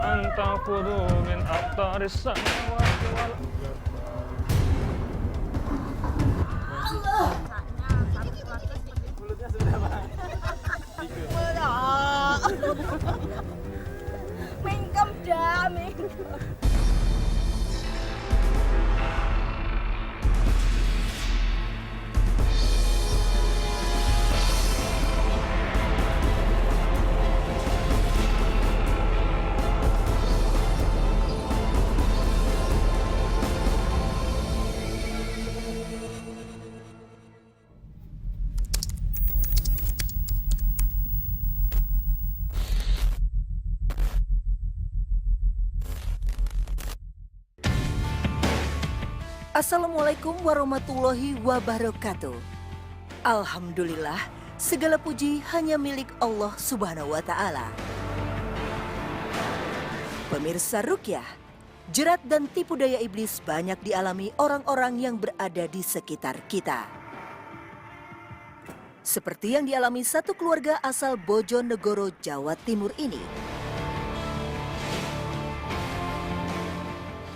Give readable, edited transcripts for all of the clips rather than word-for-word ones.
أن تأخذوا من أقطار السماوات والأرض. Mingkem dah, mingkem. Assalamualaikum warahmatullahi wabarakatuh. Alhamdulillah, segala puji hanya milik Allah Subhanahu wa Ta'ala. Pemirsa Ruqyah, jerat dan tipu daya iblis banyak dialami orang-orang yang berada di sekitar kita. Seperti yang dialami satu keluarga asal Bojonegoro, Jawa Timur ini.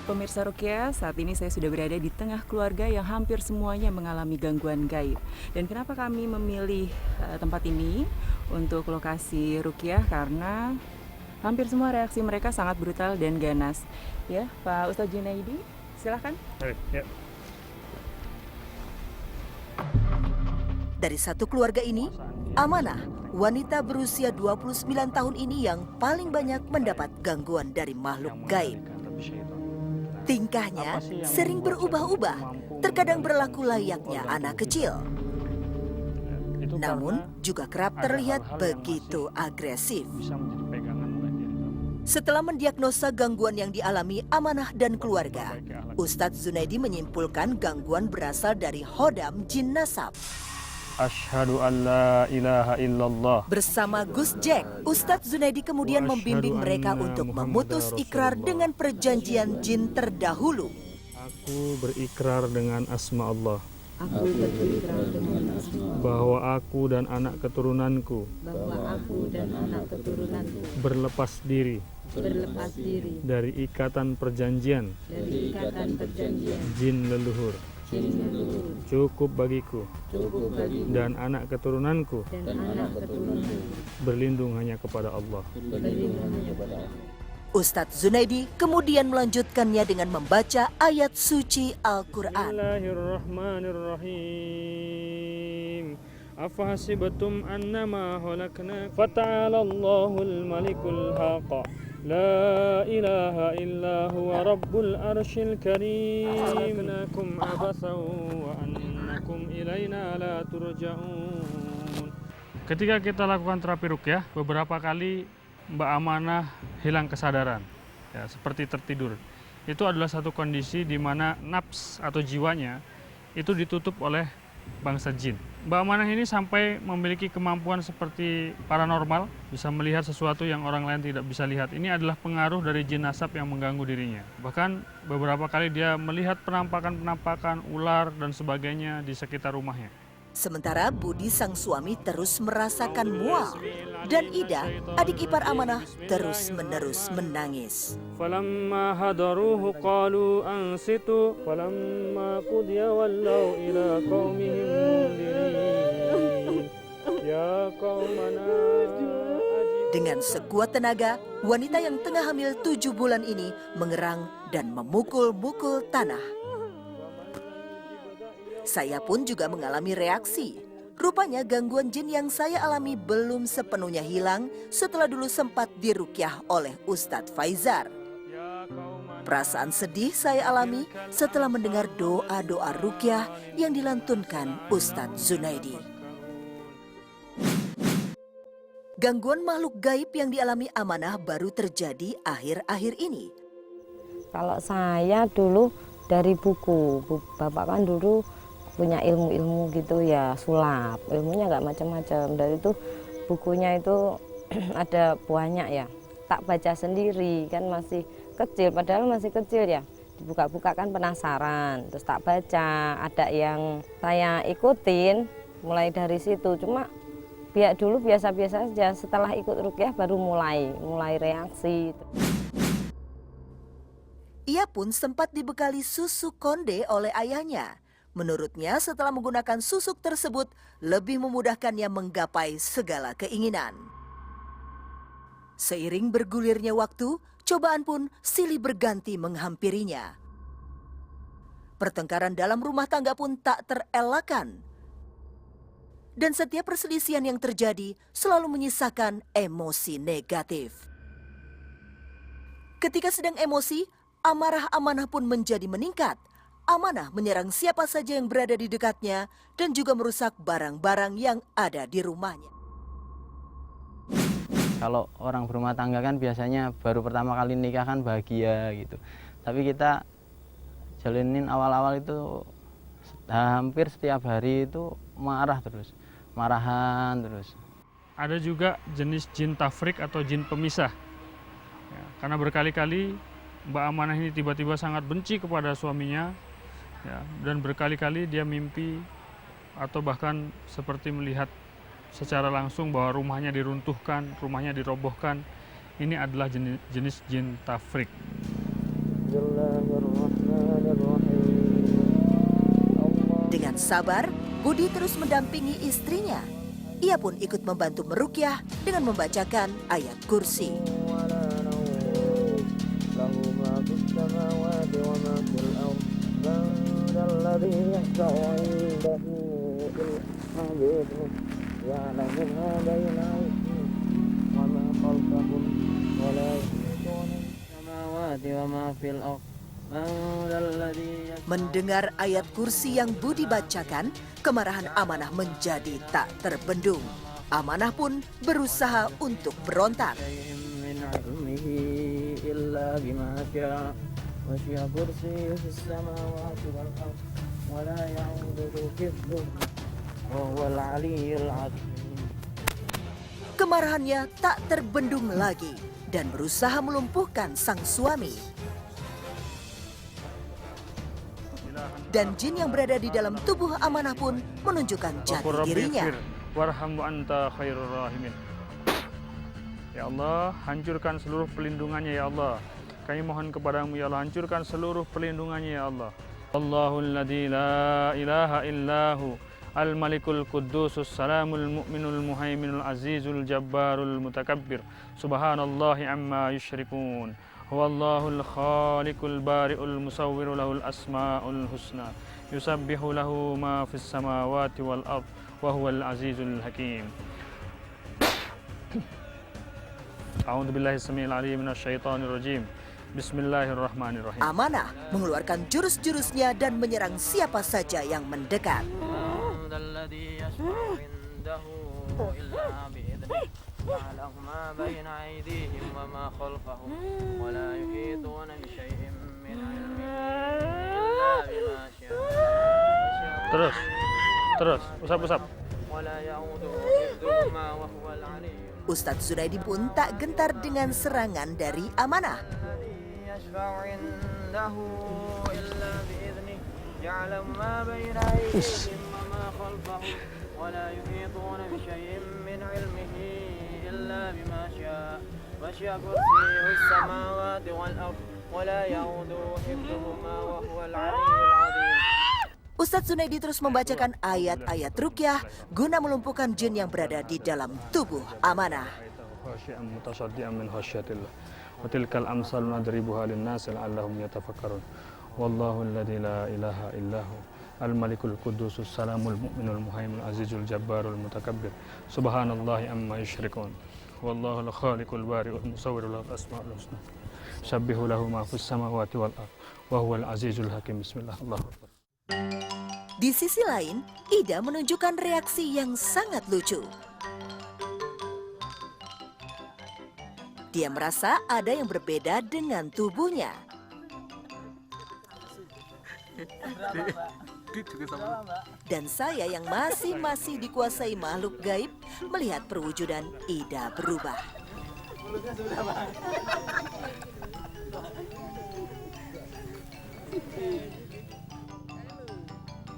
Pemirsa Ruqyah, saat ini saya sudah berada di tengah keluarga yang hampir semuanya mengalami gangguan gaib. Dan kenapa kami memilih tempat ini untuk lokasi Ruqyah? Karena hampir semua reaksi mereka sangat brutal dan ganas. Ya, Pak Ustadz Junaidi, silakan. Ya. Dari satu keluarga ini, Amanah, wanita berusia 29 tahun ini yang paling banyak mendapat gangguan dari makhluk gaib. Tingkahnya sering berubah-ubah, terkadang berlaku layaknya anak kecil. Namun juga kerap terlihat begitu agresif. Setelah mendiagnosa gangguan yang dialami Amanah dan keluarga, Ustadz Junaidi menyimpulkan gangguan berasal dari hodam jin nasab. Asyhadu an la ilaha illallah. Bersama Gus Jack, Ustadz Junaidi kemudian membimbing mereka untuk memutus ikrar dengan perjanjian jin terdahulu. Aku berikrar dengan asma Allah. Aku berikrar dengan asma Bahwa aku dan anak keturunanku berlepas diri dari ikatan perjanjian jin leluhur. Cukup bagiku dan anak keturunanku berlindung hanya kepada Allah. Ustadz Junaidi kemudian melanjutkannya dengan membaca ayat suci Al-Quran. Bismillahirrahmanirrahim. Afahasibatum annama khalaqnakum fata'alallahul malikul haqq. La ilaha illa huwa rabbul arshil karim. Khalaqnakum abathan wa annakum ilaina la turja'un. Ketika kita lakukan terapi ruqyah, beberapa kali Mbak Amanah hilang kesadaran, ya, seperti tertidur. Itu adalah satu kondisi di mana nafs atau jiwanya itu ditutup oleh bangsa jin. Mbak Amanah ini sampai memiliki kemampuan seperti paranormal, bisa melihat sesuatu yang orang lain tidak bisa lihat. Ini adalah pengaruh dari jin nasab yang mengganggu dirinya. Bahkan beberapa kali dia melihat penampakan-penampakan ular dan sebagainya di sekitar rumahnya. Sementara Budi sang suami terus merasakan mual dan Ida, adik ipar Amanah, terus-menerus menangis. Falamma hadaruhu qalu ansitu falamma qudiya wallaw ila qaumihim mundirin. Ya qaumana. Dengan sekuat tenaga, wanita yang tengah hamil 7 bulan ini mengerang dan memukul-mukul tanah. Saya pun juga mengalami reaksi. Rupanya gangguan jin yang saya alami belum sepenuhnya hilang setelah dulu sempat diruqyah oleh Ustadz Faizar. Perasaan sedih saya alami setelah mendengar doa-doa ruqyah yang dilantunkan Ustadz Junaidi. Gangguan makhluk gaib yang dialami Amanah baru terjadi akhir-akhir ini. Kalau saya dulu dari buku, bapak kan dulu punya ilmu-ilmu gitu ya, sulap, ilmunya nggak macam-macam. Dari itu bukunya itu ada banyak ya, tak baca sendiri kan, masih kecil, padahal masih kecil ya. Dibuka-buka kan penasaran, terus tak baca. Ada yang saya ikutin mulai dari situ, cuma dulu biasa-biasa saja, setelah ikut rukyah baru mulai reaksi. Ia pun sempat dibekali susuk konde oleh ayahnya. Menurutnya setelah menggunakan susuk tersebut lebih memudahkannya menggapai segala keinginan. Seiring bergulirnya waktu, cobaan pun silih berganti menghampirinya. Pertengkaran dalam rumah tangga pun tak terelakkan. Dan setiap perselisihan yang terjadi selalu menyisakan emosi negatif. Ketika sedang emosi, amarah Amanah pun menjadi meningkat. Amanah menyerang siapa saja yang berada di dekatnya dan juga merusak barang-barang yang ada di rumahnya. Kalau orang berumah tangga kan biasanya baru pertama kali nikah kan bahagia gitu. Tapi kita jalanin awal-awal itu hampir setiap hari itu marahan terus. Ada juga jenis jin tafrik atau jin pemisah. Ya, karena berkali-kali Mbak Amanah ini tiba-tiba sangat benci kepada suaminya, ya, dan berkali-kali dia mimpi atau bahkan seperti melihat secara langsung bahwa rumahnya diruntuhkan, rumahnya dirobohkan. Ini adalah jenis jin tafrik. Dengan sabar, Budi terus mendampingi istrinya. Ia pun ikut membantu merukyah dengan membacakan ayat kursi. Mendengar ayat kursi yang Budi bacakan, kemarahan Amanah menjadi tak terbendung. Amanah pun berusaha untuk berontak. Kemarahannya tak terbendung lagi dan berusaha melumpuhkan sang suami. Dan jin yang berada di dalam tubuh Amanah pun menunjukkan jati dirinya. Warhamhu anta khairur rahimin. Ya Allah, hancurkan seluruh pelindungannya ya Allah. Kami mohon kepadamu ya Allah, hancurkan seluruh pelindungannya ya Allah. Allahul ladzi la ilaha illahu al-malikul quddusus salamul mu'minul muhaiminul azizul jabbarul mutakabbir. Subhanallahi amma yusyrikun. Huwallahul khaliqul bari'ul musawwiru lahul asma'ul husna. Yusabbihu lahu ma fis samawati wal ard wa huwal azizul hakim. A'udzu billahi samiil 'aliim minasyaitonir rajim. Bismillahirrahmanirrahim. Amanah mengeluarkan jurus-jurusnya dan menyerang siapa saja yang mendekat. Terus, usap. Ustadz Zunaidi pun tak gentar dengan serangan dari Amanah. Ustadz Zunaidi terus membacakan ayat-ayat rukyah guna melumpuhkan jin yang berada di dalam tubuh Amanah. Watilkal amsal nadribuha linnas la'allahum yatafakkarun. Wallahu alladzi la ilaha illahu al-malikul qudusus salamul mu'minul muhaiminul azizul jabbarul mutakabbir. Subhanallahi amma yusyrikun. Wallahul khaliqul bari'ul musawwirul lahul asmaul husna. Sabbihu lahu ma fis samawati wal ard wa huwal azizul hakim. Bismillah. Allahu akbar. Di sisi lain, Ida menunjukkan reaksi yang sangat lucu. Dia merasa ada yang berbeda dengan tubuhnya. Dan saya yang masih dikuasai makhluk gaib melihat perwujudan Ida berubah.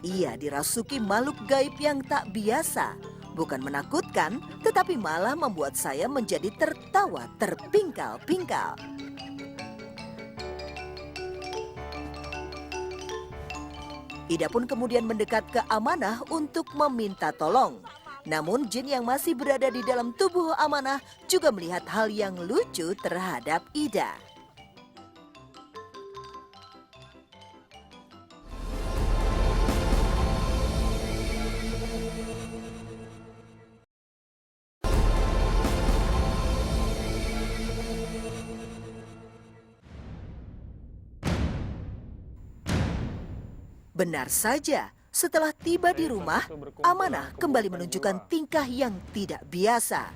Ia dirasuki makhluk gaib yang tak biasa. Bukan menakutkan, tetapi malah membuat saya menjadi tertawa terpingkal-pingkal. Ida pun kemudian mendekat ke Amanah untuk meminta tolong. Namun jin yang masih berada di dalam tubuh Amanah juga melihat hal yang lucu terhadap Ida. Benar saja, setelah tiba di rumah, Amanah kembali menunjukkan tingkah yang tidak biasa.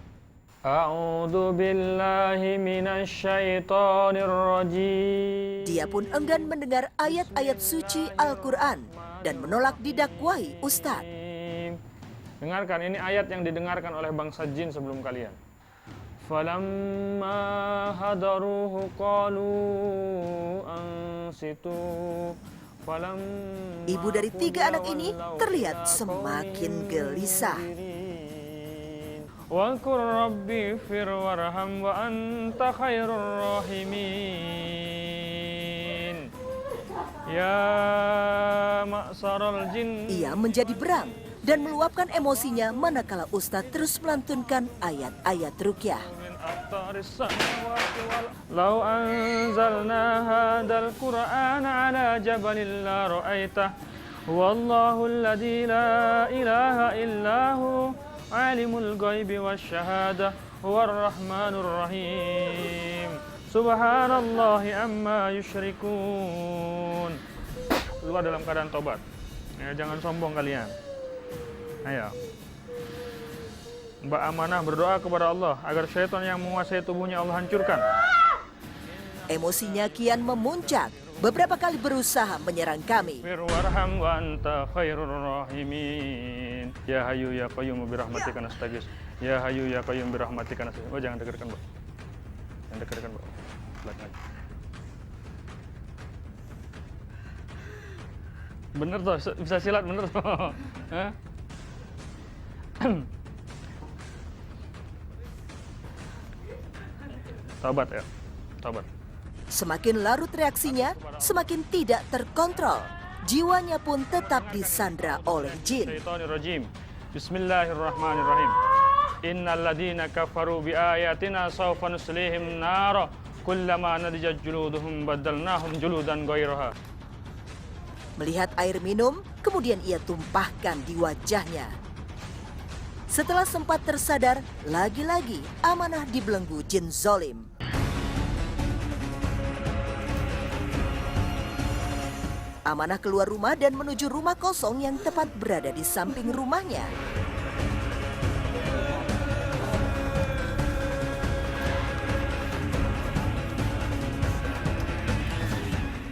A'udzu billahi minasyaitonir rajim. Dia pun enggan mendengar ayat-ayat suci Al-Quran dan menolak didakwahi Ustadz. Dengarkan, ini ayat yang didengarkan oleh bangsa jin sebelum kalian. Falamma hadaruhu qalu ansitu. Ibu dari 3 anak ini terlihat semakin gelisah. Wa qur rabbi fir warham wa anta khairur rahimin. Ya ma'saral jin. Ia menjadi berang dan meluapkan emosinya manakala Ustadz terus melantunkan ayat-ayat ruqyah. Lau anzalna hadal Qur'an ala jabalin la ra'aitah. Wallahu alladzi la ilaha illahu alimul ghaibi wasyahadah huwar rahmanur rahim. Subhanallahi amma yusyrikun. Keluar dalam keadaan tobat. Ya, jangan sombong kalian. Ayo. Mbak Amanah berdoa kepada Allah agar syaitan yang menguasai tubuhnya Allah hancurkan. Emosinya kian memuncak. Beberapa kali berusaha menyerang kami. Firwarham wa anta khairur rahimin. Ya Hayyu ya Qayyum birahmatika nastaghits. Ya Hayyu ya Qayyum birahmatika nastaghits. Oh, jangan dekatkan, Mbak. Jangan dekatkan, Mbak. Pelan aja. Bener toh, bisa silat bener toh. Hah? Tobat ya, tobat. Semakin larut reaksinya, semakin tidak terkontrol. Jiwanya pun tetap disandra oleh jin. Syaitonirrajim. Bismillahirrahmanirrahim. Innal ladzina kafaru bi ayatina sawfa nuslihim nara kullama nadijat juluduhum badalnahum juludan ghairaha. Melihat air minum, kemudian ia tumpahkan di wajahnya. Setelah sempat tersadar, lagi-lagi Amanah dibelenggu jin zolim. Amanah keluar rumah dan menuju rumah kosong yang tepat berada di samping rumahnya.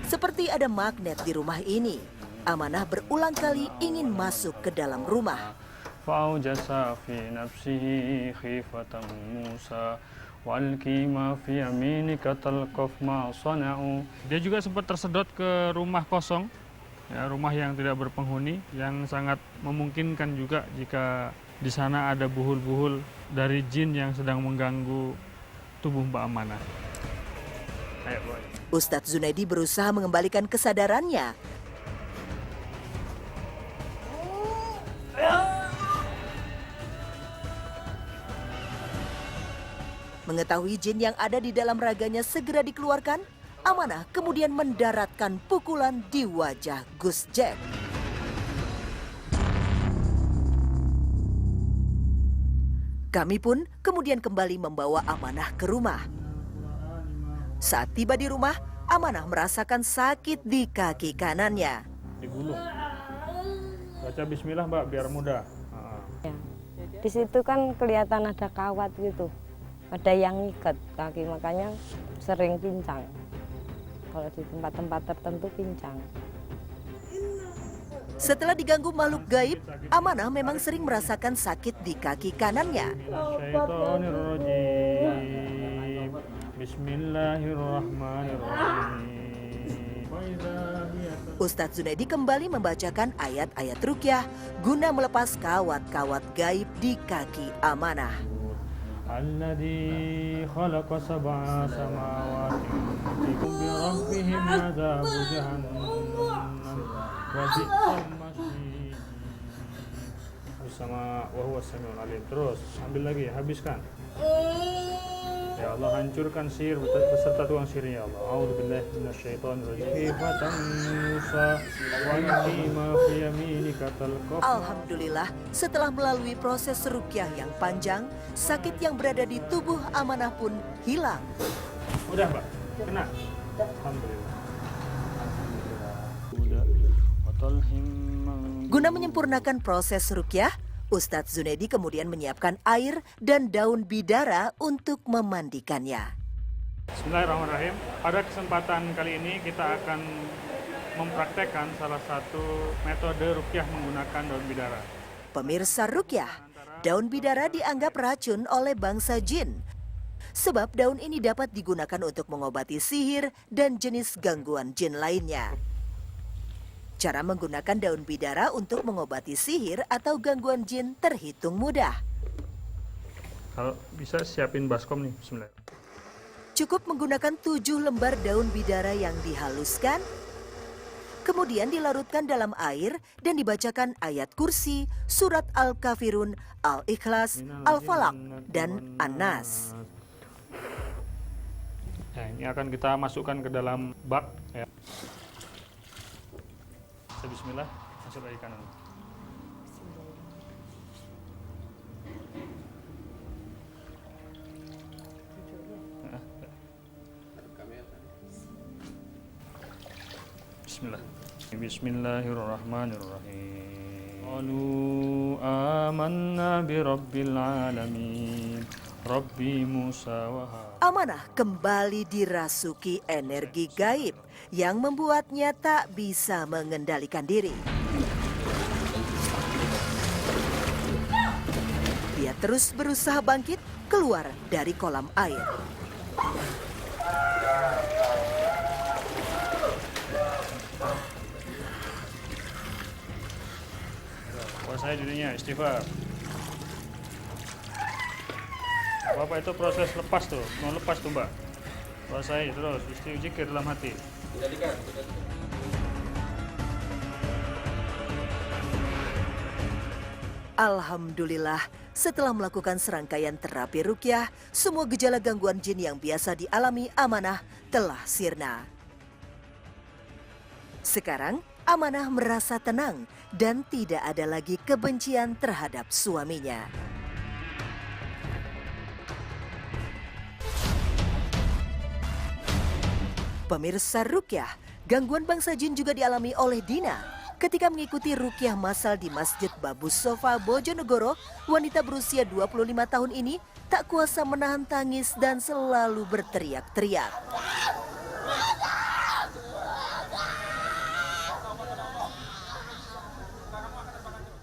Seperti ada magnet di rumah ini, Amanah berulang kali ingin masuk ke dalam rumah. Fa'ujasa fi nafsihi khifatan Musa walqi ma fi yaminika talqaf ma sana'u. Dia juga sempat tersedot ke rumah kosong, ya, rumah yang tidak berpenghuni, yang sangat memungkinkan juga jika di sana ada buhul-buhul dari jin yang sedang mengganggu tubuh Mbak Amanah. Ayo, boy. Ustadz Zunaidi berusaha mengembalikan kesadarannya. Mengetahui jin yang ada di dalam raganya segera dikeluarkan, Amanah kemudian mendaratkan pukulan di wajah Gus Jack. Kami pun kemudian kembali membawa Amanah ke rumah. Saat tiba di rumah, Amanah merasakan sakit di kaki kanannya. Digulung. Baca bismillah, Mbak, biar mudah. Ya. Di situ kan kelihatan ada kawat gitu. Ada yang ngikat kaki, makanya sering pincang. Kalau di tempat-tempat tertentu pincang. Setelah diganggu makhluk gaib, Amanah memang sering merasakan sakit di kaki kanannya. Bismillahirrahmanirrahim. Ustadz Zunaidi kembali membacakan ayat-ayat ruqyah guna melepas kawat-kawat gaib di kaki Amanah. الذي خلق سبع سماوات يأتيكم بربهم عذاب جهنم وبئس المصير bersama wahwa samiul alim. Terus ambil lagi, habiskan. Ya Allah, hancurkan sihir beserta tukang sihirnya, ya Allah. A'udzubillahi minasyaitonirrajim. Fatan Musa wa ma fi yaminika talqaf. Alhamdulillah, setelah melalui proses ruqyah yang panjang, sakit yang berada di tubuh Amanah pun hilang. Udah, Mbak. Kena. Alhamdulillah. Udah. Guna menyempurnakan proses ruqyah, Ustadz Zunaidi kemudian menyiapkan air dan daun bidara untuk memandikannya. Bismillahirrahmanirrahim. Pada kesempatan kali ini kita akan mempraktekkan salah satu metode ruqyah menggunakan daun bidara. Pemirsa ruqyah, daun bidara dianggap racun oleh bangsa jin. Sebab daun ini dapat digunakan untuk mengobati sihir dan jenis gangguan jin lainnya. Cara menggunakan daun bidara untuk mengobati sihir atau gangguan jin terhitung mudah. Kalau bisa siapin baskom nih, bismillah. Cukup menggunakan 7 lembar daun bidara yang dihaluskan, kemudian dilarutkan dalam air dan dibacakan ayat kursi, surat Al-Kafirun, Al-Ikhlas, Al-Falaq, dan An-Nas. Nah, ini akan kita masukkan ke dalam bak. Ya. Bismillah, masuk lagi kanan. Bismillah. Bismillahirrahmanirrahim. Qalu amanna bi rabbil alamin. Rabbi Musa wa Harun. Amanah kembali dirasuki energi gaib yang membuatnya tak bisa mengendalikan diri. Dia terus berusaha bangkit keluar dari kolam air. Kuasai dirinya, istighfar. Bapak itu proses lepas tuh, mau lepas tuh Mbak. Kuasai terus, zikir dalam hati. Alhamdulillah, setelah melakukan serangkaian terapi ruqyah, semua gejala gangguan jin yang biasa dialami Amanah telah sirna. Sekarang, Amanah merasa tenang dan tidak ada lagi kebencian terhadap suaminya. Pemirsa ruqyah, gangguan bangsa jin juga dialami oleh Dina. Ketika mengikuti ruqyah massal di Masjid Babus Sofa, Bojonegoro, wanita berusia 25 tahun ini tak kuasa menahan tangis dan selalu berteriak-teriak.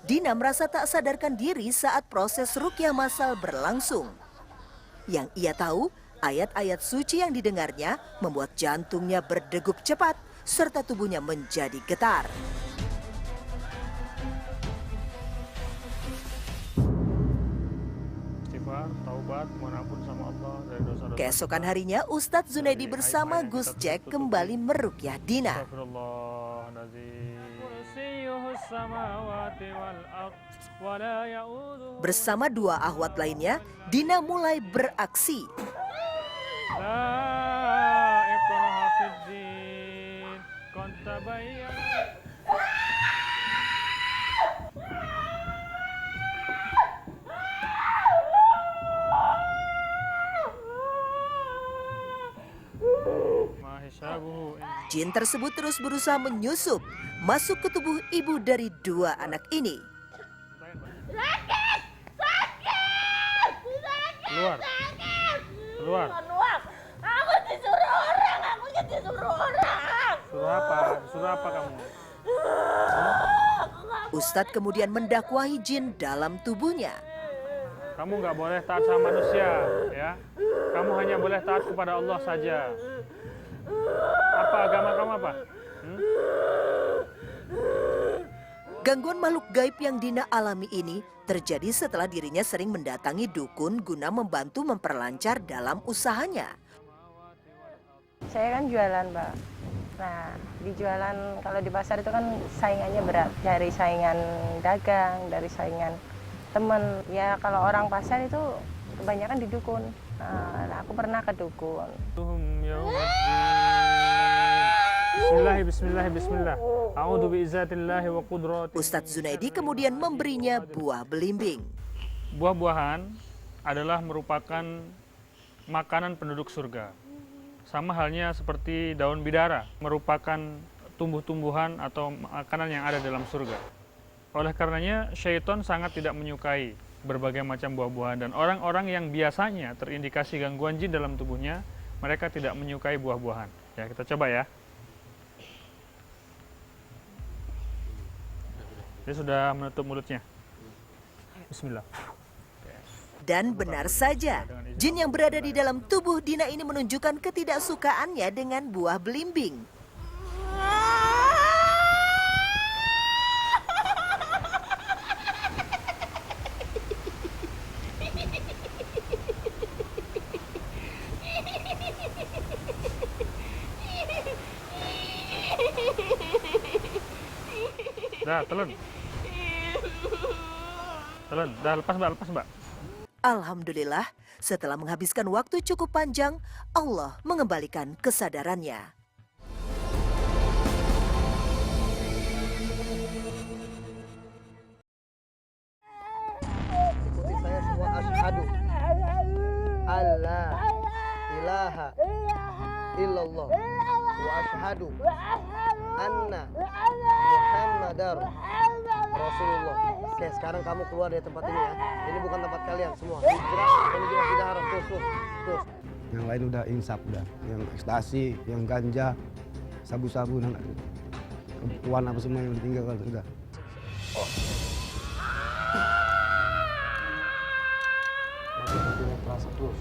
Dina merasa tak sadarkan diri saat proses ruqyah massal berlangsung. Yang ia tahu, ayat-ayat suci yang didengarnya membuat jantungnya berdegup cepat serta tubuhnya menjadi getar. Istighfar, taubat, mohon ampun sama Allah dari dosa-dosa. Keesokan harinya, Ustadz Zunaidi bersama Gus Jack kembali meruqyah Dina. Astagfirullahaladzim. Kursiyuhus samawati wal ard, wa la ya'uduhu. Bersama 2 ahwat lainnya, Dina mulai beraksi. La ikraha fid din, qad tabayyana. Jin tersebut terus berusaha menyusup, masuk ke tubuh ibu dari 2 anak ini. Keluar. Keluar. Aku disuruh orang, Suruh apa? Suruh apa kamu? Ustadz kemudian mendakwahi jin dalam tubuhnya. Kamu nggak boleh taat sama manusia, ya. Kamu hanya boleh taat kepada Allah saja. Apa agama kamu apa? Gangguan makhluk gaib yang Dina alami ini terjadi setelah dirinya sering mendatangi dukun guna membantu memperlancar dalam usahanya. Saya kan jualan, Mbak. Nah, di jualan kalau di pasar itu kan saingannya berat. Dari saingan dagang, dari saingan teman. Ya kalau orang pasar itu kebanyakan di dukun. Nah, aku pernah ke dukun. Bismillah, bismillah. A'udzu bi'izzatillahi wa qudratihi. Ustadz Zunaidi kemudian memberinya buah belimbing. Buah-buahan adalah merupakan makanan penduduk surga. Sama halnya seperti daun bidara, merupakan tumbuh-tumbuhan atau makanan yang ada dalam surga. Oleh karenanya, syaitan sangat tidak menyukai berbagai macam buah-buahan. Dan orang-orang yang biasanya terindikasi gangguan jin dalam tubuhnya, mereka tidak menyukai buah-buahan. Ya, kita coba ya. Dia sudah menutup mulutnya. Bismillah. Dan benar saja, jin yang berada di dalam tubuh Dina ini menunjukkan ketidaksukaannya dengan buah belimbing. Dah, telan. Telan, dah lepas mbak. Alhamdulillah, setelah menghabiskan waktu cukup panjang, Allah mengembalikan kesadarannya. Ikuti saya semua, asyhadu alla ilaha illallah wa asyhadu anna Muhammadar Rasulullah. Oke, sekarang kamu keluar dari tempat ini ya. Ini bukan tempat kalian semua. Hijrah, ini juga tidak haram. Terus. Yang lain udah insap udah. Yang ekstasi, yang ganja, sabu-sabu, dan kemampuan apa semua yang ditinggalkan sudah. Nanti terasa terus.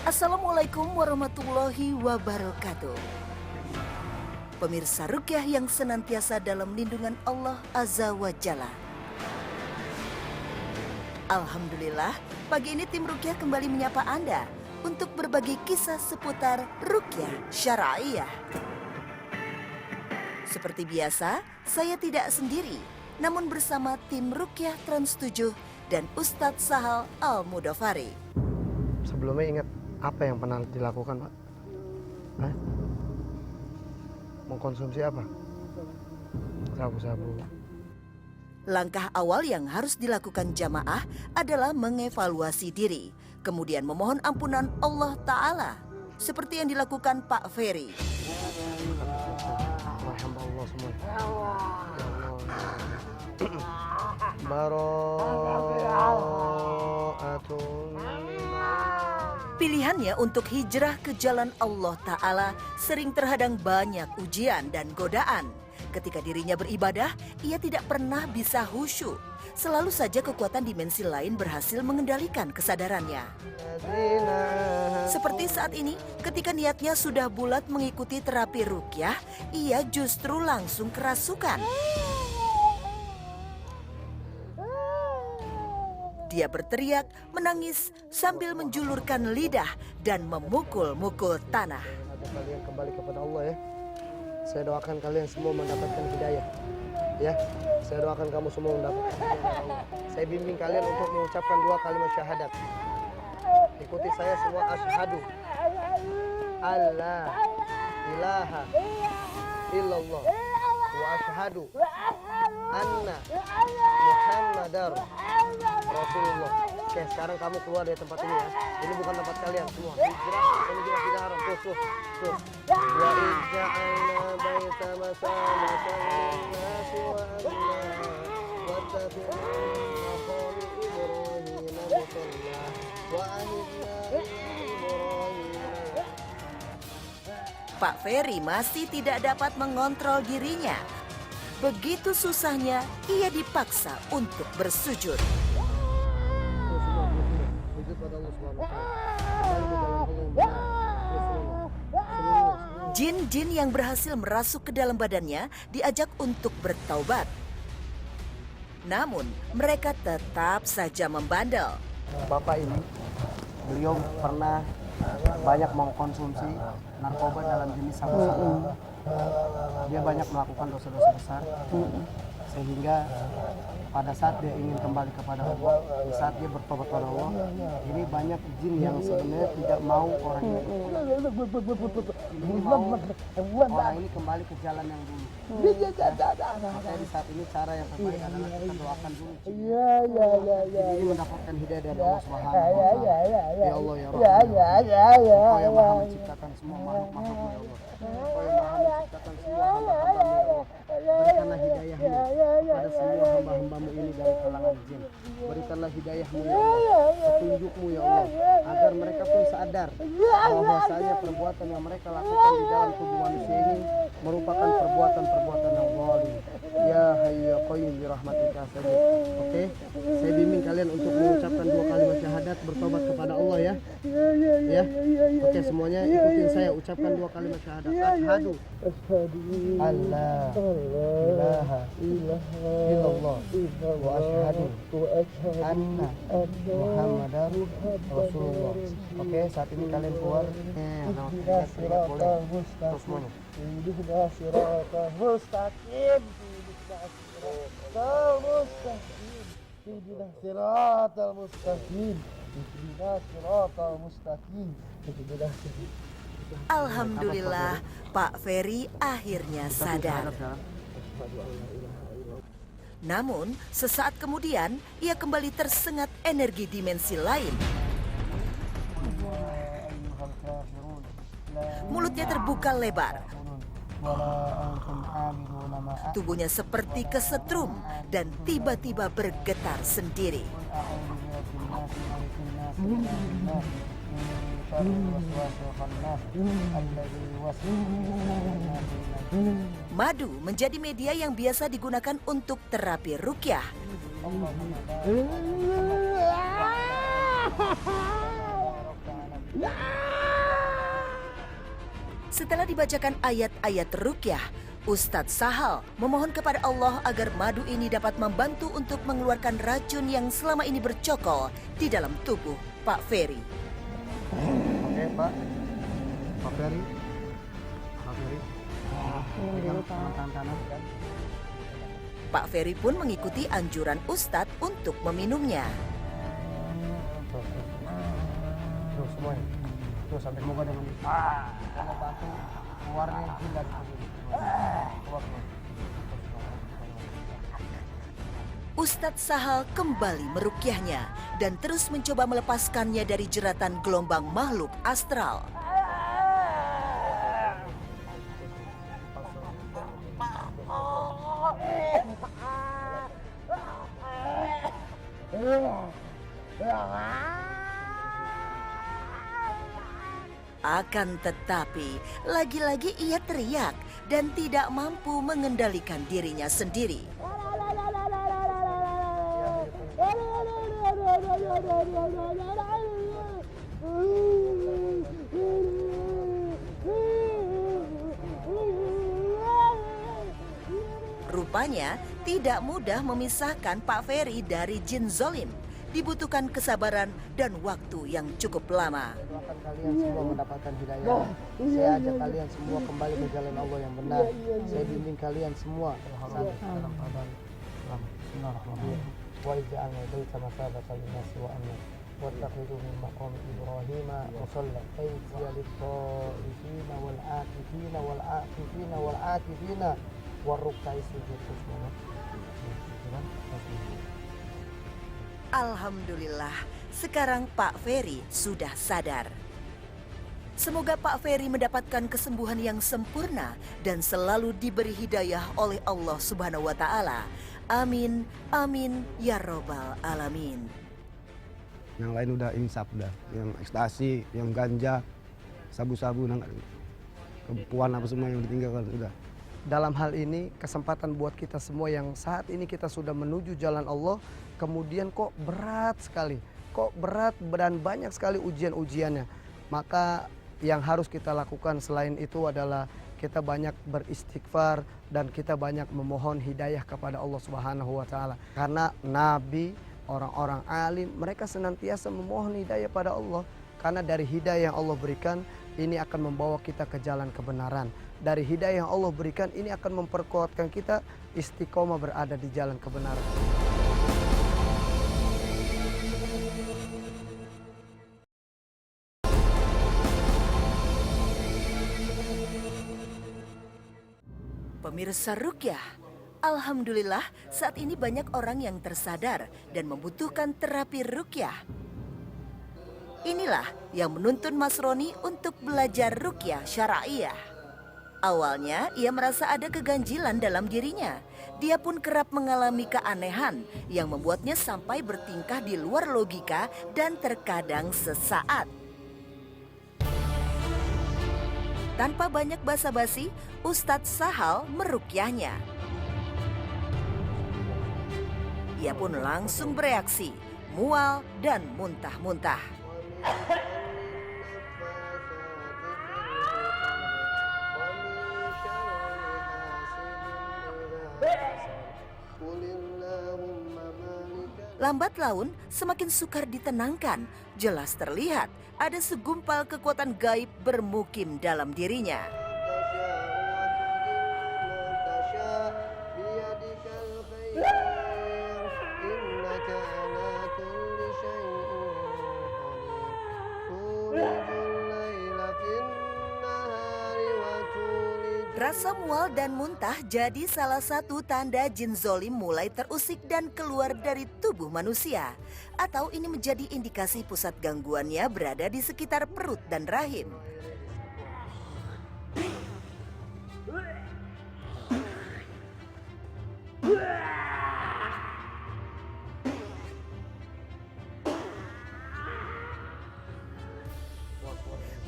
Assalamualaikum warahmatullahi wabarakatuh. Pemirsa Ruqyah yang senantiasa dalam lindungan Allah Azza wa Jalla. Alhamdulillah, pagi ini tim Ruqyah kembali menyapa Anda untuk berbagi kisah seputar Ruqyah Syar'iyah. Seperti biasa, saya tidak sendiri, namun bersama tim Ruqyah Trans 7 dan Ustadz Sahal Al-Mudofari. Sebelumnya ingat apa yang pernah dilakukan, Pak? Hah? Mengkonsumsi apa? Sabu-sabu. Langkah awal yang harus dilakukan jamaah adalah mengevaluasi diri, kemudian memohon ampunan Allah Ta'ala, seperti yang dilakukan Pak Ferry. Hamba Allah semua. Pilihannya untuk hijrah ke jalan Allah Ta'ala sering terhadang banyak ujian dan godaan. Ketika dirinya beribadah, ia tidak pernah bisa khusyuk. Selalu saja kekuatan dimensi lain berhasil mengendalikan kesadarannya. Seperti saat ini, ketika niatnya sudah bulat mengikuti terapi ruqyah, ia justru langsung kerasukan. Dia berteriak, menangis, sambil menjulurkan lidah dan memukul-mukul tanah. Kalian kembali kepada Allah ya. Saya doakan kalian semua mendapatkan hidayah. Ya, saya doakan kamu semua mendapatkan hidayah. Saya bimbing kalian untuk mengucapkan 2 kalimat syahadat. Ikuti saya semua, asyhadu alla ilaha illallah wa asyhadu anna Muhammadar Rasulullah. Oke, sekarang kamu keluar dari tempat ini ya. Ini bukan tempat kalian semua. Hijrah, ini juga tidak haram. Terus. Wa ij'alna baita masamatan linnasi wa amna wattakhidna maqami Ibrahim musalla wa ahidna ila Ibrahim. Pak Ferry masih tidak dapat mengontrol dirinya. Begitu susahnya, ia dipaksa untuk bersujud. Sujud pada Allah Subhanahu wa Ta'ala. Kembali ke jalan Allah yang benar. Jin-jin yang berhasil merasuk ke dalam badannya diajak untuk bertaubat. Namun, mereka tetap saja membandel. Bapak ini, beliau pernah banyak mengkonsumsi narkoba dalam jenis sabu-sabu. Dia banyak melakukan dosa-dosa besar, sehingga pada saat dia ingin kembali kepada Allah, di saat dia bertobat kepada Allah, ini banyak jin yang sebenarnya tidak mau orang ini. Ini mau orang ini kembali ke jalan yang dulu. Makanya di saat ini cara yang terbaik adalah kita doakan dulu. Ini mendapatkan hidayah dari Allah Subhanahu wa Ta'ala. Ya Allah ya Rahman. Engkau yang maha menciptakan semua makhluk-makhluk ya Allah. Engkau yang maha menciptakan semua hamba-hamba ya Allah. Berikanlah hidayahmu pada semua hamba-hambamu ini dari kalangan jin. Berikanlah hidayahmu ya Allah, petunjukmu ya Allah, agar mereka pun sadar bahwasanya perbuatan yang mereka lakukan di dalam tubuh manusia ini merupakan perbuatan-perbuatan yang zalim. Ya Hayyu ya Qayyum bi rahmatika saja. Oke, saya bimbing kalian untuk mengucapkan 2 kalimat syahadat, bertobat kepada Allah ya. Ya. Oke, semuanya ikutin saya, ucapkan 2 kalimat syahadat. Asyhadu alla ilaha illallah wa asyhadu anna Muhammadar Rasulullah. Oke, saat ini kalian keluar. Terus semuanya. Alhamdulillah, Pak Ferry akhirnya sadar. Namun, sesaat kemudian ia kembali tersengat energi dimensi lain. Mulutnya terbuka lebar. Tubuhnya seperti kesetrum dan tiba-tiba bergetar sendiri. Madu menjadi media yang biasa digunakan untuk terapi ruqyah. Setelah dibacakan ayat-ayat ruqyah, Ustadz Sahal memohon kepada Allah agar madu ini dapat membantu untuk mengeluarkan racun yang selama ini bercokol di dalam tubuh Pak Ferry. Oke, Pak. Pak Ferry. Pak Ferry. Tangan kanan. Pak Ferry pun mengikuti anjuran Ustadz untuk meminumnya. Tuh semuanya. Tuh sampai muka dengan sama batu keluarnya jin dari sini. Keluar. Ustadz Sahal kembali meruqyahnya dan terus mencoba melepaskannya dari jeratan gelombang makhluk astral. Akan tetapi, lagi-lagi ia teriak dan tidak mampu mengendalikan dirinya sendiri. Rupanya tidak mudah memisahkan Pak Ferry dari jin zolim. Dibutuhkan kesabaran dan waktu yang cukup lama. Doakan kalian semua mendapatkan hidayah. Saya ajak kalian semua kembali ke jalan Allah yang benar. Saya bimbing kalian semua dalam keadaan selamat. Bismillahirrahmanirrahim. Wa ij'alna baita masabatan lin-nasi wa amna. Wattakhidhu min maqami Ibrahim musalla. Ayya lit-ta'ifina wal-'akifina wal-'akifina wal-'akifina war-ruk'is sujud. Alhamdulillah, sekarang Pak Ferry sudah sadar. Semoga Pak Ferry mendapatkan kesembuhan yang sempurna dan selalu diberi hidayah oleh Allah Subhanahu wa Ta'ala. Amin, amin, ya Robbal Alamin. Yang lain udah insap dah, yang ekstasi, yang ganja, sabu-sabu kemampuan apa semua yang ditinggalkan sudah. Dalam hal ini kesempatan buat kita semua yang saat ini kita sudah menuju jalan Allah, kemudian kok berat sekali, kok berat dan banyak sekali ujian-ujiannya. Maka yang harus kita lakukan selain itu adalah kita banyak beristighfar dan kita banyak memohon hidayah kepada Allah Subhanahu wa taala. Karena nabi, orang-orang alim, mereka senantiasa memohon hidayah pada Allah. Karena dari hidayah yang Allah berikan, ini akan membawa kita ke jalan kebenaran. Dari hidayah yang Allah berikan, ini akan memperkuatkan kita istiqomah berada di jalan kebenaran. Pemirsa Ruqyah, alhamdulillah saat ini banyak orang yang tersadar dan membutuhkan terapi Ruqyah. Inilah yang menuntun Mas Roni untuk belajar Ruqyah Syara'iyah. Awalnya ia merasa ada keganjilan dalam dirinya. Dia pun kerap mengalami keanehan yang membuatnya sampai bertingkah di luar logika dan terkadang sesaat. Tanpa banyak basa-basi, Ustadz Sahal meruqyahnya. Ia pun langsung bereaksi, mual dan muntah-muntah. Lambat laun semakin sukar ditenangkan. Jelas terlihat ada segumpal kekuatan gaib bermukim dalam dirinya. Rasa mual dan muntah jadi salah satu tanda jin zolim mulai terusik dan keluar dari tubuh manusia. Atau ini menjadi indikasi pusat gangguannya berada di sekitar perut dan rahim.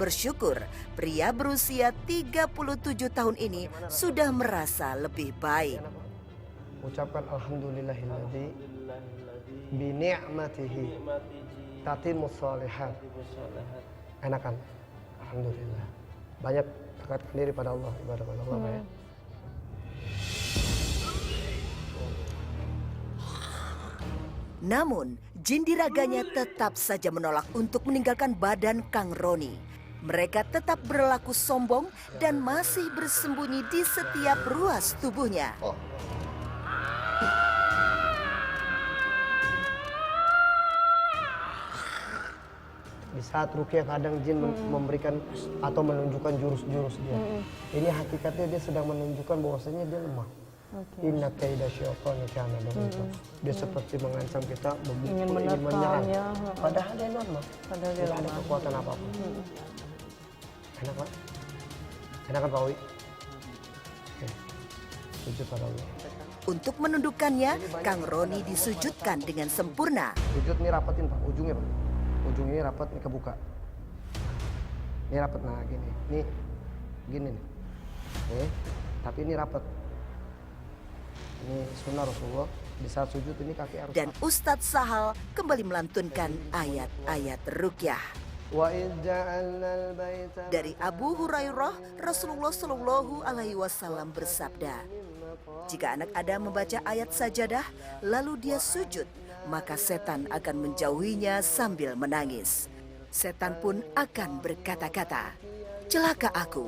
Bersyukur, pria berusia 37 tahun ini sudah merasa lebih baik. Ucapkan alhamdulillahilladzi bi ni'matihi tatimmus shalihat. Enakan? Alhamdulillah. Banyak dekatkan diri pada Allah, ibadah pada Allah ya. Namun, jin di raganya tetap saja menolak untuk meninggalkan badan Kang Roni. Mereka tetap berlaku sombong dan masih bersembunyi di setiap ruas tubuhnya. Di saat ruqyah kadang jin memberikan atau menunjukkan jurus-jurus dia. Ini hakikatnya dia sedang menunjukkan bahwasanya dia lemah. Inna kaida syaitani kana dha'ifa. Dia seperti mengancam kita, ingin menyerang. Padahal dia normal. Tidak ada kekuatan apapun. Enak Pak? Enak kan Pak Wi? Oke. Sujud pada Allah. Untuk menundukkannya, Kang Roni disujudkan dengan sempurna. Sujud ini rapetin Pak, ujungnya Pak. Ujung ini rapat, ini kebuka. Ini rapat, nah gini. Ini gini nih. Oke. Tapi ini rapat. Ini sunnah Rasulullah. Di saat sujud ini kaki harus. Dan Ustadz Sahal kembali melantunkan ayat-ayat ruqyah. Dari Abu Hurairah, Rasulullah Shallallahu Alaihi Wasallam bersabda, jika anak Adam membaca ayat sajadah, lalu dia sujud, maka setan akan menjauhinya sambil menangis. Setan pun akan berkata-kata, celaka aku,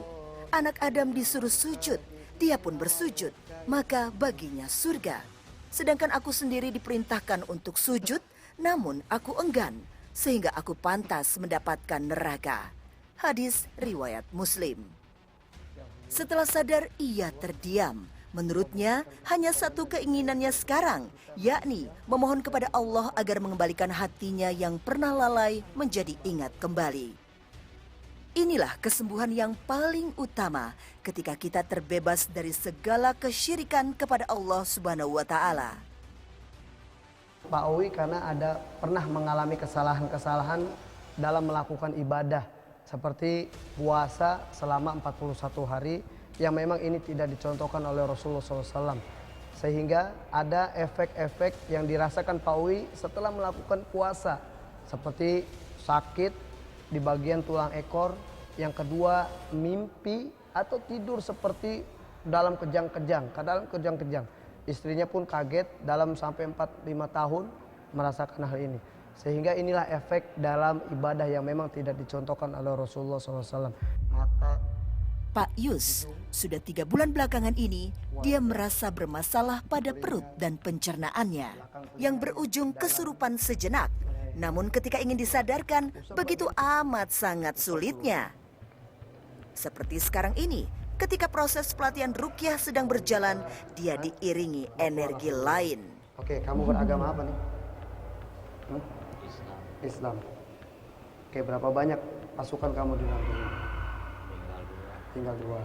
anak Adam disuruh sujud, dia pun bersujud, maka baginya surga. Sedangkan aku sendiri diperintahkan untuk sujud, namun aku enggan, sehingga aku pantas mendapatkan neraka. Hadis riwayat Muslim. Setelah sadar, ia terdiam. Menurutnya, hanya satu keinginannya sekarang, yakni memohon kepada Allah agar mengembalikan hatinya yang pernah lalai menjadi ingat kembali. Inilah kesembuhan yang paling utama ketika kita terbebas dari segala kesyirikan kepada Allah Subhanahu wa Ta'ala. Pak Owi karena pernah mengalami kesalahan-kesalahan dalam melakukan ibadah. seperti puasa selama 41 hari yang memang ini tidak dicontohkan oleh Rasulullah SAW. Sehingga ada efek-efek yang dirasakan Pak Uwi setelah melakukan puasa, seperti sakit di bagian tulang ekor, yang kedua mimpi atau tidur seperti dalam kejang-kejang. Istrinya pun kaget dalam sampai 4-5 tahun merasakan hal ini. Sehingga inilah efek dalam ibadah yang memang tidak dicontohkan oleh Rasulullah SAW. Maka Pak Yus, sudah 3 bulan belakangan ini, dia merasa bermasalah pada perut dan pencernaannya, yang berujung kesurupan sejenak. Namun ketika ingin disadarkan, begitu amat sangat sulitnya. Seperti sekarang ini, ketika proses pelatihan ruqyah sedang berjalan, dia diiringi energi lain. Oke, kamu beragama apa nih? Islam. Oke, berapa banyak pasukan kamu di dalam ini? Tinggal 2.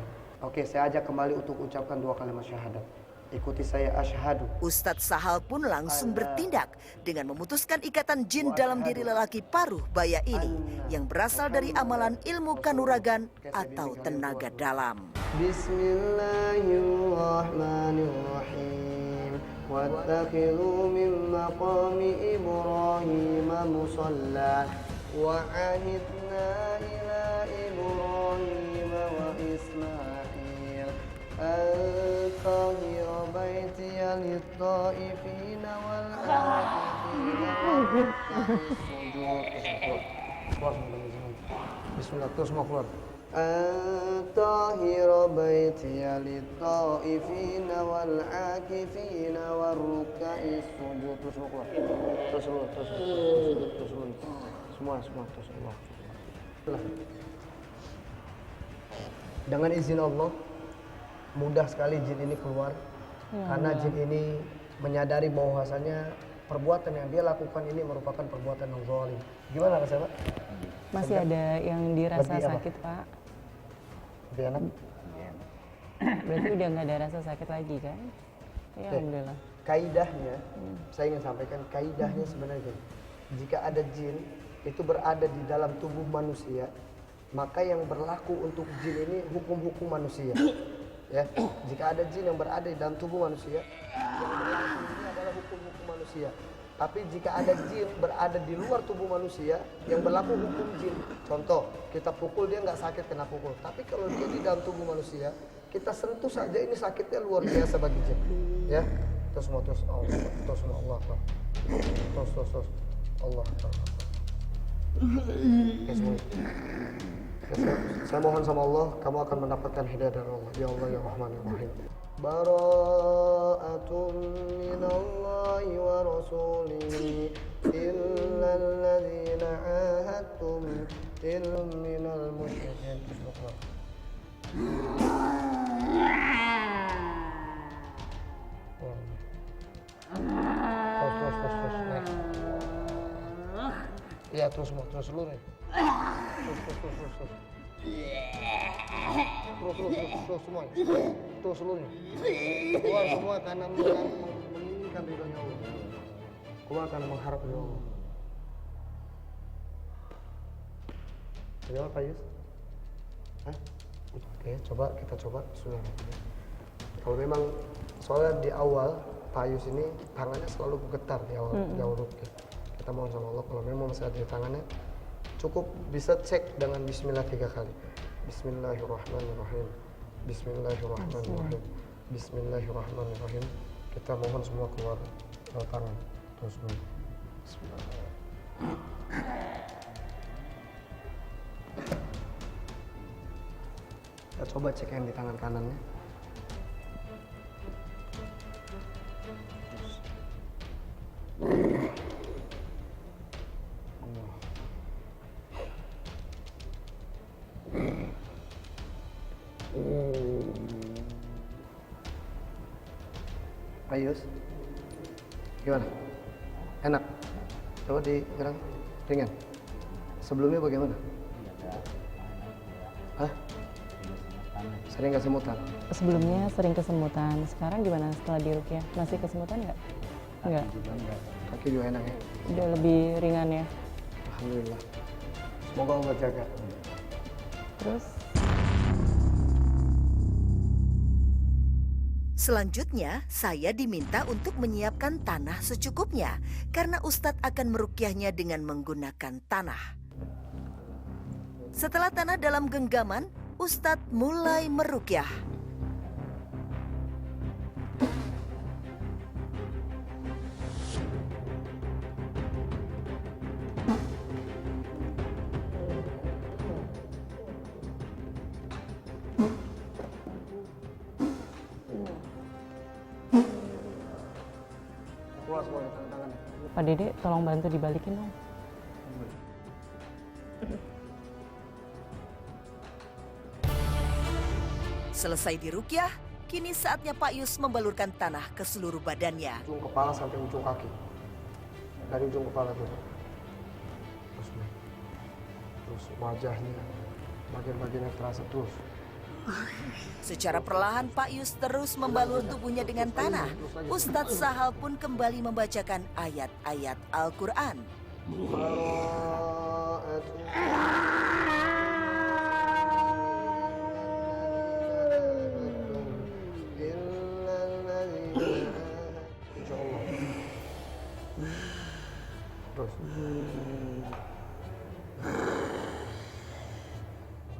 Oke, saya ajak kembali untuk ucapkan 2 kalimat syahadat. Ikuti saya, asyhadu. Ustadz Sahal pun langsung bertindak dengan memutuskan ikatan jin dalam diri lelaki paruh baya ini yang berasal dari amalan ilmu kanuragan atau tenaga dalam. Bismillahirrahmanirrahim. Wattakhidhu min maqami Ibrahim musalla wa ahidna ila Ibrahim wa Ismail al-tahir baitiya lit-ta'ifina wal-'akifina Bismillah, terus mau keluar. Al-tahir baitiya lit-ta'ifina wal-'akifina war-ruk'is sujud. Terus mau keluar. Terus semua terus Allah. Dengan izin Allah, mudah sekali jin ini keluar. Karena jin ini menyadari bahwasanya perbuatan yang dia lakukan ini merupakan perbuatan yang zalim. Gimana rasanya, Pak? Masih ada yang dirasa sakit, Pak. Lebih enak? Berarti udah nggak ada rasa sakit lagi kan? Ya, alhamdulillah. Kaidahnya, saya ingin sampaikan kaidahnya sebenarnya gini. Jika ada jin itu berada di dalam tubuh manusia, maka yang berlaku untuk jin ini hukum-hukum manusia. Ya, jika ada jin yang berada di dalam tubuh manusia, yang berlaku ini adalah hukum-hukum manusia. Tapi jika ada jin berada di luar tubuh manusia, yang berlaku hukum jin. Contoh, kita pukul dia nggak sakit kena pukul. Tapi kalau dia di dalam tubuh manusia, kita sentuh saja ini sakitnya luar biasa bagi jin. Ya, terus Allah, terus Allah, terus Allah. Oke, semuanya. Saya mohon sama Allah, kamu akan mendapatkan hidayah dari Allah. Ya Allah, ya Rahman, ya Rahim. Bara'atun minallahi wa rasulihi illa alladhina ahadtum minal musyrikin. Terus. Iya, terus seluruh. Terus semuanya. Terus seluruhnya. Keluar semua karena menginginkan ridhonya Allah. Keluar karena mengharap ridho Allah. Gimana Pak Yus? Hah? Oke, kita coba. Sudah. Kalau memang soalnya di awal Pak Yus ini tangannya selalu getar di awal ruqyah. Kita mohon sama Allah kalau memang masih ada di tangannya, cukup bisa cek dengan bismillah 3 kali. Bismillahirrahmanirrahim. Bismillahirrahmanirrahim. Bismillahirrahmanirrahim. Kita mohon semua keluar tangan. Terus dulu. Bismillahirrahmanirrahim. Kita coba cek yang di tangan kanannya. Ayus, gimana? Enak? Coba digerak ringan. Sebelumnya bagaimana? Hah? Sering kesemutan? Sebelumnya sering kesemutan. Sekarang gimana setelah diruqyah? Masih kesemutan nggak? Enggak. Kaki juga enak ya? Udah lebih ringan ya? Alhamdulillah. Semoga Allah jaga. Terus Selanjutnya, saya diminta untuk menyiapkan tanah secukupnya karena Ustadz akan merukyahnya dengan menggunakan tanah. Setelah tanah dalam genggaman, Ustadz mulai merukyah. Keluar semua tangan-tangannya. Pak Dede tolong bantu dibalikin dong. Selesai dirukyah, kini saatnya Pak Yus membalurkan tanah ke seluruh badannya. Ujung kepala sampai ujung kaki. Dari ujung kepala tuh. Terus wajahnya, bagian-bagian yang terasa terus. Secara perlahan Pak Yus terus membalur tubuhnya dengan tanah. Ustadz Sahal pun kembali membacakan ayat-ayat Al-Quran.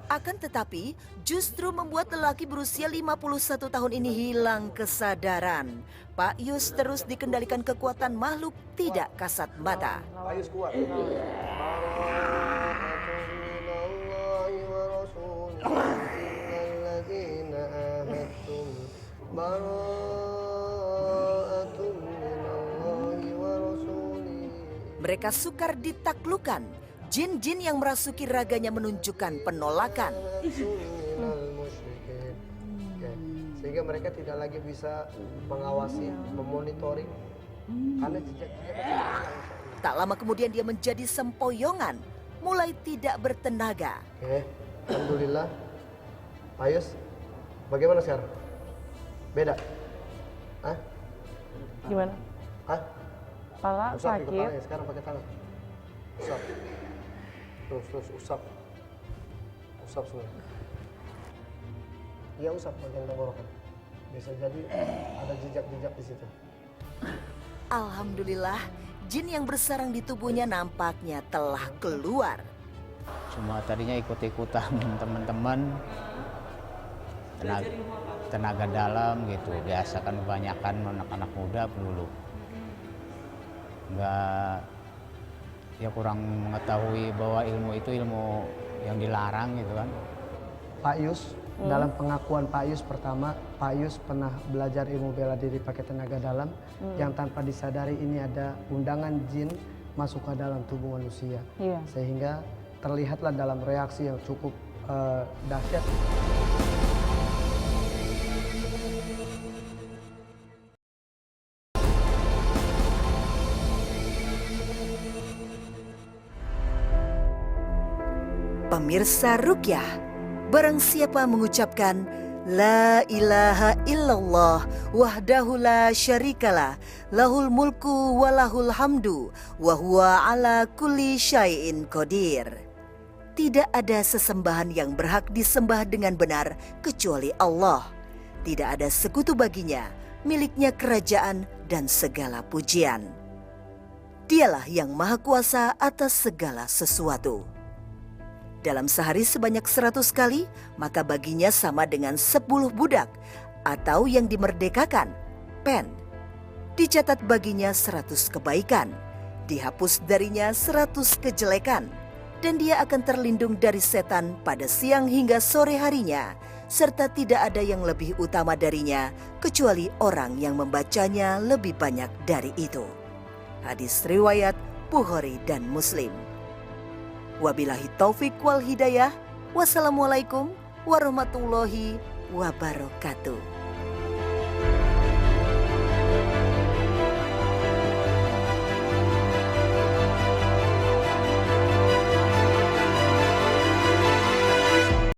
Akan tetapi, justru membuat lelaki berusia 51 tahun ini hilang kesadaran. Pak Yus terus dikendalikan kekuatan makhluk tidak kasat mata. Pak Yus kuat. Mereka sukar ditaklukkan. Jin-jin yang merasuki raganya menunjukkan penolakan. Sehingga mereka tidak lagi bisa mengawasi, memonitoring. Karena jejak-jejak. Tak lama kemudian dia menjadi sempoyongan, mulai tidak bertenaga. Oke, alhamdulillah. Pak Yus, bagaimana sekarang? Beda? Hah? Gimana? Hah? Kepala Usap di sakit. kepalanya, sekarang pakai tangan. Usap. Terus usap. Usap semua. Iya usap bagian tenggorokan. Bisa jadi ada jejak-jejak di situ. Alhamdulillah, jin yang bersarang di tubuhnya nampaknya telah keluar. Cuma tadinya ikut-ikutan teman-teman tenaga dalam gitu, biasa kan kebanyakan anak-anak muda dulu nggak, ya kurang mengetahui bahwa ilmu itu ilmu yang dilarang gitu kan. Pak Yus, dalam pengakuan Pak Yus pertama, Pak Yus pernah belajar ilmu bela diri pakai tenaga dalam yang tanpa disadari ini ada undangan jin masuk ke dalam tubuh manusia. Iya. Sehingga terlihatlah dalam reaksi yang cukup dahsyat. Pemirsa Rukyah, barang siapa mengucapkan La ilaha illallah wahdahu la syarikalah lahul mulku wa lahul hamdu wa huwa ala kulli syai'in qadir. Tidak ada sesembahan yang berhak disembah dengan benar kecuali Allah. Tidak ada sekutu baginya, miliknya kerajaan dan segala pujian. Dialah yang maha kuasa atas segala sesuatu. Dalam sehari sebanyak 100 kali, maka baginya sama dengan 10 budak atau yang dimerdekakan, pen. Dicatat baginya 100 kebaikan, dihapus darinya 100 kejelekan, dan dia akan terlindung dari setan pada siang hingga sore harinya, serta tidak ada yang lebih utama darinya kecuali orang yang membacanya lebih banyak dari itu. Hadis riwayat Bukhari dan Muslim. Wabillahi taufik wal hidayah. Wassalamualaikum warahmatullahi wabarakatuh.